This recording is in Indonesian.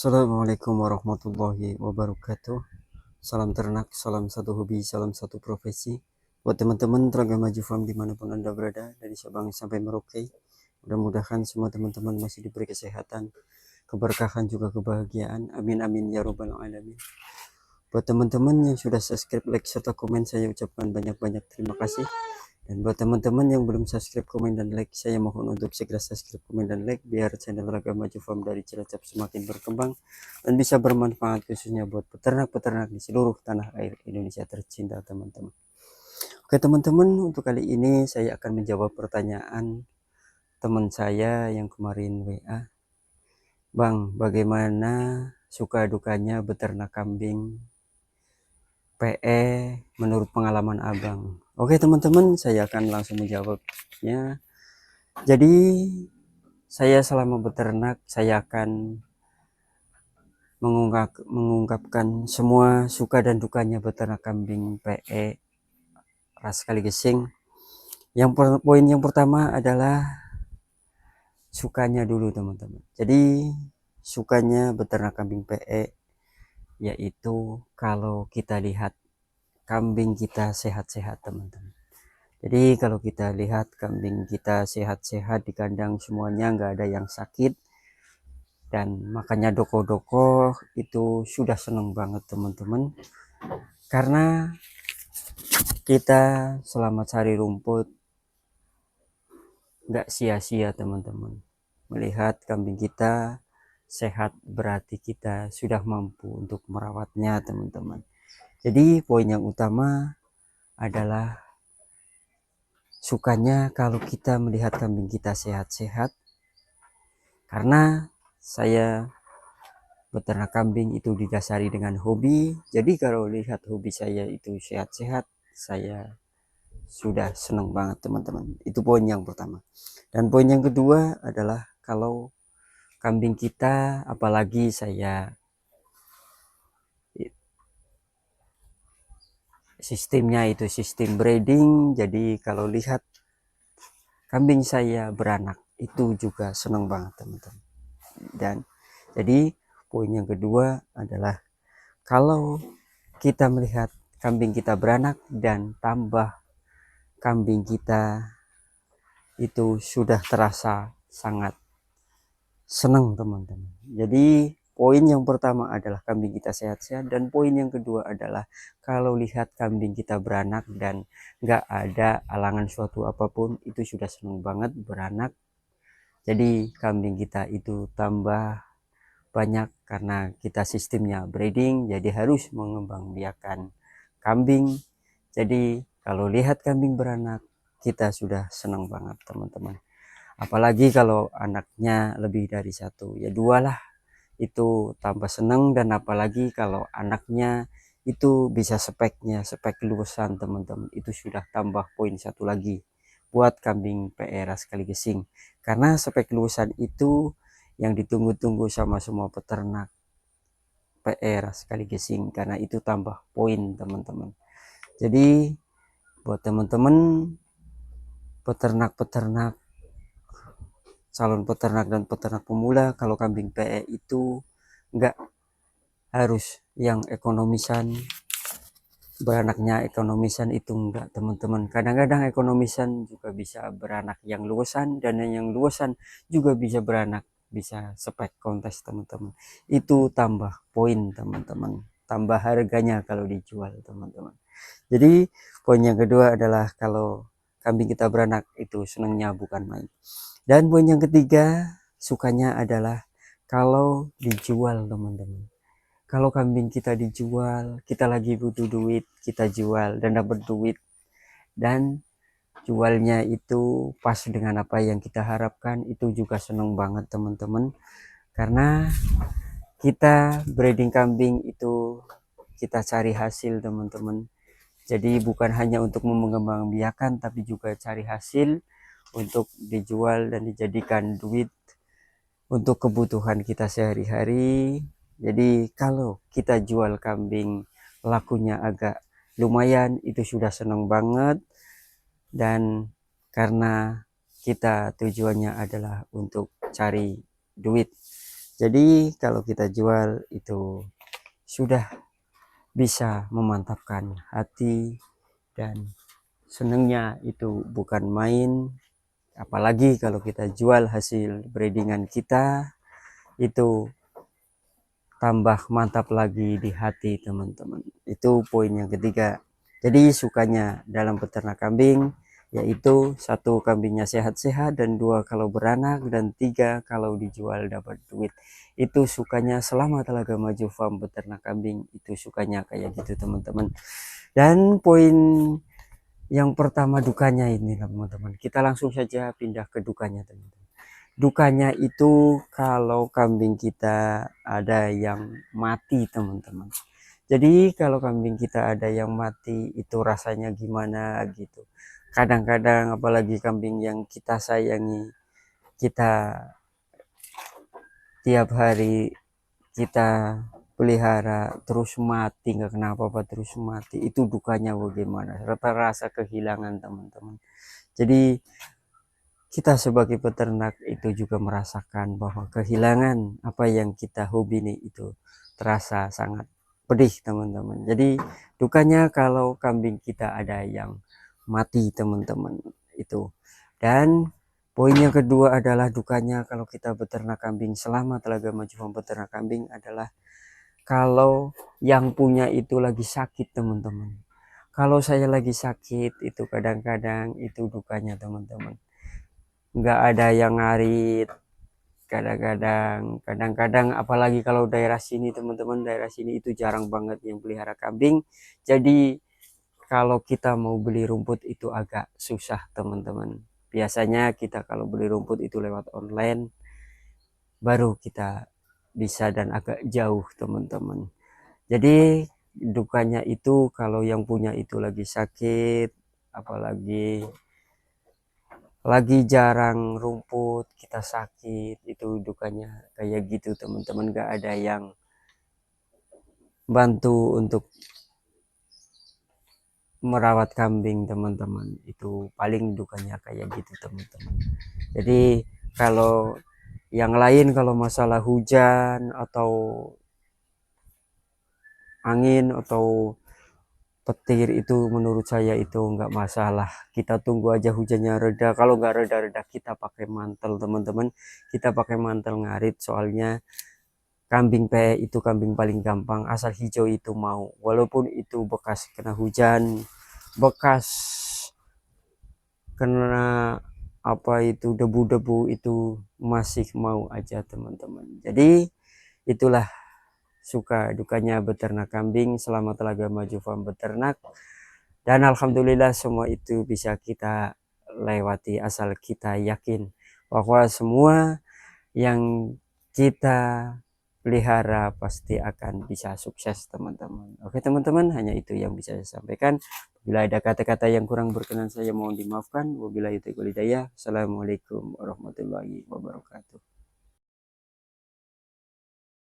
Assalamualaikum warahmatullahi wabarakatuh. Salam ternak, salam satu hobi, salam satu profesi. Buat teman-teman tenaga maju farm dimanapun Anda berada, dari Sabang sampai Merauke, mudah-mudahan semua teman-teman masih diberi kesehatan, keberkahan juga kebahagiaan. Amin amin ya robbal alamin. Buat teman-teman yang sudah subscribe, like, serta komen, saya ucapkan banyak-banyak terima kasih. Dan buat teman-teman yang belum subscribe, komen, dan like, saya mohon untuk segera subscribe, komen, dan like biar channel Raga Maju Farm dari Cilacap semakin berkembang dan bisa bermanfaat khususnya buat peternak-peternak di seluruh tanah air Indonesia tercinta, teman-teman. Oke teman-teman, untuk kali ini saya akan menjawab pertanyaan teman saya yang kemarin WA. Bang, bagaimana suka dukanya beternak kambing PE menurut pengalaman abang? Oke teman-teman, saya akan langsung menjawabnya. Jadi saya selama beternak, saya akan mengungkapkan semua suka dan dukanya beternak kambing PE ras Kaligesing. Poin yang pertama adalah sukanya dulu teman-teman. Jadi sukanya beternak kambing PE yaitu kalau kita lihat kambing kita sehat-sehat teman-teman. Jadi kalau kita lihat kambing kita sehat-sehat di kandang semuanya nggak ada yang sakit, dan makanya doko-doko itu sudah seneng banget teman-teman, karena kita selama cari rumput nggak sia-sia teman-teman. Melihat kambing kita sehat berarti kita sudah mampu untuk merawatnya teman-teman. Jadi poin yang utama adalah sukanya kalau kita melihat kambing kita sehat-sehat, karena saya beternak kambing itu didasari dengan hobi. Jadi kalau lihat hobi saya itu sehat-sehat, saya sudah senang banget teman-teman. Itu poin yang pertama. Dan poin yang kedua adalah kalau kambing kita, apalagi saya sistemnya itu sistem breeding, jadi kalau lihat kambing saya beranak itu juga senang banget teman-teman. Dan jadi poin yang kedua adalah kalau kita melihat kambing kita beranak dan tambah kambing kita itu sudah terasa sangat senang teman-teman. Jadi poin yang pertama adalah kambing kita sehat-sehat, dan poin yang kedua adalah kalau lihat kambing kita beranak dan nggak ada alangan suatu apapun, itu sudah senang banget beranak. Jadi kambing kita itu tambah banyak karena kita sistemnya breeding, jadi harus mengembangbiakan kambing. Jadi kalau lihat kambing beranak, kita sudah senang banget teman-teman. Apalagi kalau anaknya lebih dari satu, ya dua lah, itu tambah seneng. Dan apalagi kalau anaknya itu bisa spek luasan teman-teman, itu sudah tambah poin satu lagi buat kambing PE ras Kaligesing, karena spek luasan itu yang ditunggu-tunggu sama semua peternak PE ras Kaligesing, karena itu tambah poin teman-teman. Jadi buat teman-teman peternak-peternak, calon peternak dan peternak pemula, kalau kambing PE itu enggak harus yang ekonomisan, beranaknya ekonomisan itu enggak teman-teman. Kadang-kadang ekonomisan juga bisa beranak yang luasan, dan yang luasan juga bisa beranak, bisa spek kontes teman-teman. Itu tambah poin teman-teman, tambah harganya kalau dijual teman-teman. Jadi poin yang kedua adalah kalau kambing kita beranak itu senangnya bukan main. Dan poin yang ketiga sukanya adalah kalau dijual teman-teman. Kalau kambing kita dijual, kita lagi butuh duit, kita jual dan dapat duit, dan jualnya itu pas dengan apa yang kita harapkan, itu juga seneng banget teman-teman. Karena kita breeding kambing itu kita cari hasil teman-teman. Jadi bukan hanya untuk mengembangbiakan, tapi juga cari hasil untuk dijual dan dijadikan duit untuk kebutuhan kita sehari-hari. Jadi kalau kita jual kambing lakunya agak lumayan, itu sudah senang banget. Dan karena kita tujuannya adalah untuk cari duit, Jadi kalau kita jual itu sudah bisa memantapkan hati, dan senangnya itu bukan main. Apalagi kalau kita jual hasil breedingan kita, itu tambah mantap lagi di hati teman-teman. Itu poin yang ketiga. Jadi sukanya dalam peternak kambing yaitu satu, kambingnya sehat-sehat, dan dua, kalau beranak, dan tiga, kalau dijual dapat duit. Itu sukanya selama Telaga Maju Farm peternak kambing, itu sukanya kayak gitu teman-teman. Dan poin yang pertama dukanya ini teman-teman, kita langsung saja pindah ke dukanya teman-teman. Dukanya itu kalau kambing kita ada yang mati teman-teman. Jadi kalau kambing kita ada yang mati itu rasanya gimana gitu. Kadang-kadang apalagi kambing yang kita sayangi, kita tiap hari kita pelihara terus mati, nggak kenapa apa terus mati, itu dukanya bagaimana, rasa kehilangan teman-teman. Jadi kita sebagai peternak itu juga merasakan bahwa kehilangan apa yang kita hobi nih itu terasa sangat pedih teman-teman. Jadi dukanya kalau kambing kita ada yang mati teman-teman itu. Dan poin yang kedua adalah dukanya kalau kita beternak kambing selama Telaga Maju Farm peternak kambing adalah kalau yang punya itu lagi sakit teman-teman. Kalau saya lagi sakit itu kadang-kadang itu dukanya teman-teman. Nggak ada yang ngarit, kadang-kadang apalagi kalau daerah sini teman-teman, daerah sini itu jarang banget yang pelihara kambing. Jadi kalau kita mau beli rumput itu agak susah teman-teman. Biasanya kita kalau beli rumput itu lewat online, baru kita bisa, dan agak jauh teman-teman. Jadi dukanya itu kalau yang punya itu lagi sakit, apalagi lagi jarang rumput, kita sakit, itu dukanya kayak gitu teman-teman. Gak ada yang bantu untuk merawat kambing teman-teman, itu paling dukanya kayak gitu teman-teman. Jadi kalau yang lain, kalau masalah hujan atau angin atau petir, itu menurut saya itu nggak masalah, kita tunggu aja hujannya reda. Kalau nggak reda-reda kita pakai mantel teman-teman, kita pakai mantel ngarit. Soalnya kambing PE itu kambing paling gampang, asal hijau itu mau, walaupun itu bekas kena hujan, bekas kena apa itu debu-debu, itu masih mau aja teman-teman. Jadi itulah suka dukanya beternak kambing selama Telaga Maju Farm beternak. Dan alhamdulillah semua itu bisa kita lewati asal kita yakin bahwa semua yang kita pelihara pasti akan bisa sukses teman-teman. Oke teman-teman, hanya itu yang bisa saya sampaikan. Bila ada kata-kata yang kurang berkenan saya mohon dimaafkan. Wabillahi taufiq wal hidayah. Assalamualaikum warahmatullahi wabarakatuh.